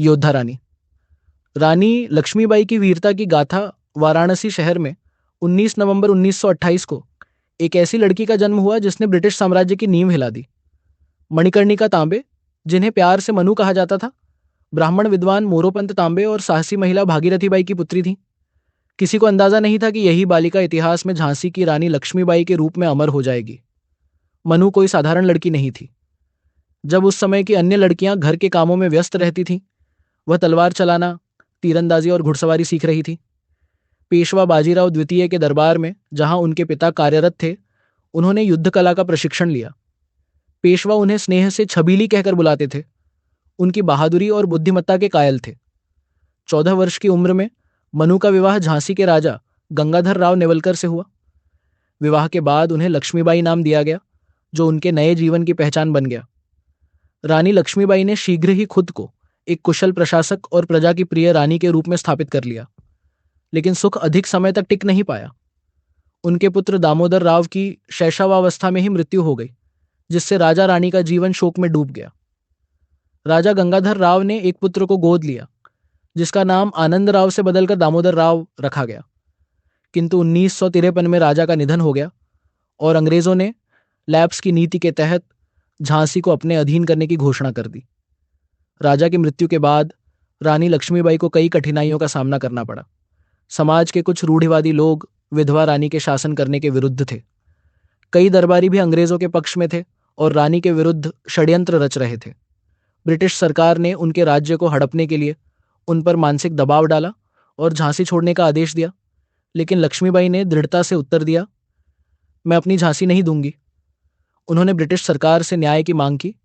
योद्धा रानी। रानी लक्ष्मीबाई की वीरता की गाथा वाराणसी शहर में 19 नवंबर 1928 को एक ऐसी लड़की का जन्म हुआ जिसने ब्रिटिश साम्राज्य की नींव हिला दी। मणिकर्णिका तांबे, जिन्हें प्यार से मनु कहा जाता था, ब्राह्मण विद्वान मोरोपंत तांबे और साहसी महिला भागीरथी बाई की पुत्री थी। किसी को अंदाजा नहीं था कि यही बालिका इतिहास में झांसी की रानी लक्ष्मीबाई के रूप में अमर हो जाएगी। मनु कोई साधारण लड़की नहीं थी। जब उस समय की अन्य लड़कियां घर के कामों में व्यस्त रहती थीं, वह तलवार चलाना, तीरंदाजी और घुड़सवारी सीख रही थी। पेशवा बाजीराव द्वितीय के दरबार में, जहां उनके पिता कार्यरत थे, उन्होंने युद्ध कला का प्रशिक्षण लिया। पेशवा उन्हें स्नेह से छबीली कहकर बुलाते थे। उनकी बहादुरी और बुद्धिमत्ता के कायल थे। 14 वर्ष की उम्र में मनु का विवाह झांसी के राजा गंगाधर राव नेवलकर से हुआ। विवाह के बाद उन्हें लक्ष्मीबाई नाम दिया गया, जो उनके नए जीवन की पहचान बन गया। रानी लक्ष्मीबाई ने शीघ्र ही खुद को एक कुशल प्रशासक और प्रजा की प्रिय रानी के रूप में स्थापित कर लिया, लेकिन सुख अधिक समय तक टिक नहीं पाया। उनके पुत्र दामोदर राव की शैशवावस्था में ही मृत्यु हो गई, जिससे राजा रानी का जीवन शोक में डूब गया। राजा गंगाधर राव ने एक पुत्र को गोद लिया, जिसका नाम आनंद राव से बदलकर दामोदर राव रखा गया। किंतु 1953 में राजा का निधन हो गया और अंग्रेजों ने लैप्स की नीति के तहत झांसी को अपने अधीन करने की घोषणा कर दी। राजा की मृत्यु के बाद रानी लक्ष्मीबाई को कई कठिनाइयों का सामना करना पड़ा। समाज के कुछ रूढ़िवादी लोग विधवा रानी के शासन करने के विरुद्ध थे। कई दरबारी भी अंग्रेजों के पक्ष में थे और रानी के विरुद्ध षड्यंत्र रच रहे थे। ब्रिटिश सरकार ने उनके राज्य को हड़पने के लिए उन पर मानसिक दबाव डाला और झांसी छोड़ने का आदेश दिया, लेकिन लक्ष्मीबाई ने दृढ़ता से उत्तर दिया, मैं अपनी झांसी नहीं दूंगी। उन्होंने ब्रिटिश सरकार से न्याय की मांग की,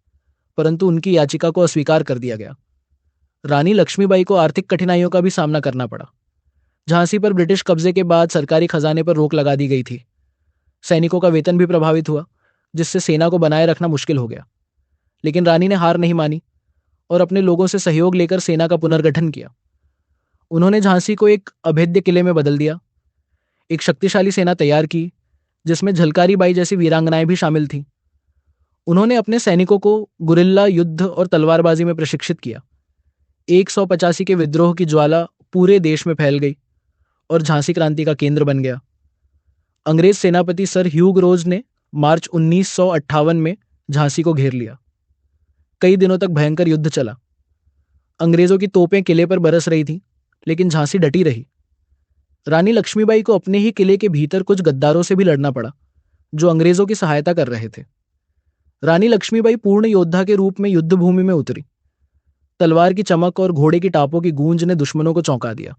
परंतु उनकी याचिका को अस्वीकार कर दिया गया। रानी लक्ष्मीबाई को आर्थिक कठिनाइयों का भी सामना करना पड़ा। झांसी पर ब्रिटिश कब्जे के बाद सरकारी खजाने पर रोक लगा दी गई थी। सैनिकों का वेतन भी प्रभावित हुआ, जिससे सेना को बनाए रखना मुश्किल हो गया। लेकिन रानी ने हार नहीं मानी और अपने लोगों से सहयोग लेकर सेना का पुनर्गठन किया। उन्होंने झांसी को एक अभेद्य किले में बदल दिया, एक शक्तिशाली सेना तैयार की, जिसमें झलकारी बाई जैसी वीरांगनाएं भी शामिल थीं। उन्होंने अपने सैनिकों को गुरिल्ला युद्ध और तलवारबाजी में प्रशिक्षित किया। 185 के विद्रोह की ज्वाला पूरे देश में फैल गई और झांसी क्रांति का केंद्र बन गया। अंग्रेज सेनापति सर ह्यूग रोज ने मार्च 1958 में झांसी को घेर लिया। कई दिनों तक भयंकर युद्ध चला। अंग्रेजों की तोपें किले पर बरस रही थीं, लेकिन झांसी डटी रही। रानी लक्ष्मीबाई को अपने ही किले के भीतर कुछ गद्दारों से भी लड़ना पड़ा, जो अंग्रेजों की सहायता कर रहे थे। रानी लक्ष्मीबाई पूर्ण योद्धा के रूप में युद्ध भूमि में उतरी। तलवार की चमक और घोड़े की टापों की गूंज ने दुश्मनों को चौंका दिया,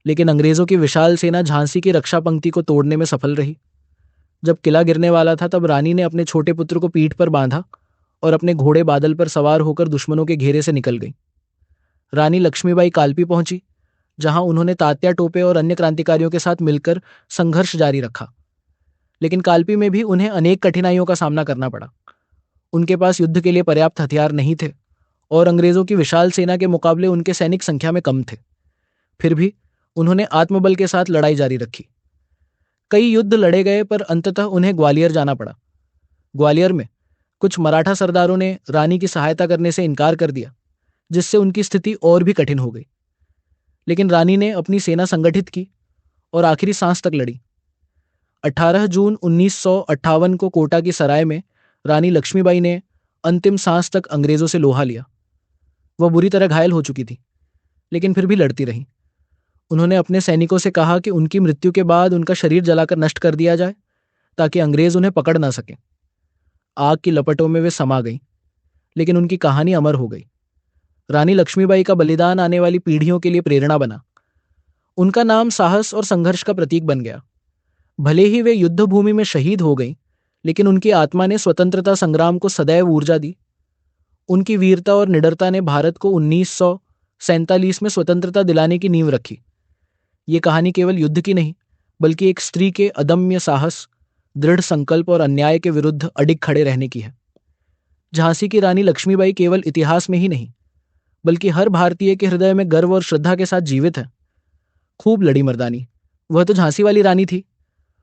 लेकिन अंग्रेजों की विशाल सेना झांसी की रक्षा पंक्ति को तोड़ने में सफल रही। जब किला गिरने वाला था, तब रानी ने अपने छोटे पुत्र को पीठ पर बांधा और अपने घोड़े बादल पर सवार होकर दुश्मनों के घेरे से निकल गई। रानी लक्ष्मीबाई कालपी पहुंची, जहां उन्होंने तात्या टोपे और अन्य क्रांतिकारियों के साथ मिलकर संघर्ष जारी रखा। लेकिन कालपी में भी उन्हें अनेक कठिनाइयों का सामना करना पड़ा। उनके पास युद्ध के लिए पर्याप्त हथियार नहीं थे और अंग्रेजों की विशाल सेना के मुकाबले उनके सैनिक संख्या में कम थे। फिर भी उन्होंने आत्मबल के साथ लड़ाई जारी रखी। कई युद्ध लड़े गए, पर अंततः उन्हें ग्वालियर जाना पड़ा। ग्वालियर में कुछ मराठा सरदारों ने रानी की सहायता करने से इनकार कर दिया, जिससे उनकी स्थिति और भी कठिन हो गई। लेकिन रानी ने अपनी सेना संगठित की और आखिरी सांस तक लड़ी। 18 जून 1958 को कोटा की सराय में रानी लक्ष्मीबाई ने अंतिम सांस तक अंग्रेजों से लोहा लिया। वह बुरी तरह घायल हो चुकी थी, लेकिन फिर भी लड़ती रही। उन्होंने अपने सैनिकों से कहा कि उनकी मृत्यु के बाद उनका शरीर जलाकर नष्ट कर दिया जाए, ताकि अंग्रेज उन्हें पकड़ ना सकें। आग की लपटों में वे समा गईं, लेकिन उनकी कहानी अमर हो गई। रानी लक्ष्मीबाई का बलिदान आने वाली पीढ़ियों के लिए प्रेरणा बना। उनका नाम साहस और संघर्ष का प्रतीक बन गया। भले ही वे युद्ध भूमि में शहीद हो गईं, लेकिन उनकी आत्मा ने स्वतंत्रता संग्राम को सदैव ऊर्जा दी। उनकी वीरता और निडरता ने भारत को 1947 में स्वतंत्रता दिलाने की नींव रखी। ये कहानी केवल युद्ध की नहीं, बल्कि एक स्त्री के अदम्य साहस, दृढ़ संकल्प और अन्याय के विरुद्ध अडिग खड़े रहने की है। झांसी की रानी लक्ष्मीबाई केवल इतिहास में ही नहीं, बल्कि हर भारतीय के हृदय में गर्व और श्रद्धा के साथ जीवित है। खूब लड़ी मर्दानी। वह तो झांसी वाली रानी थी,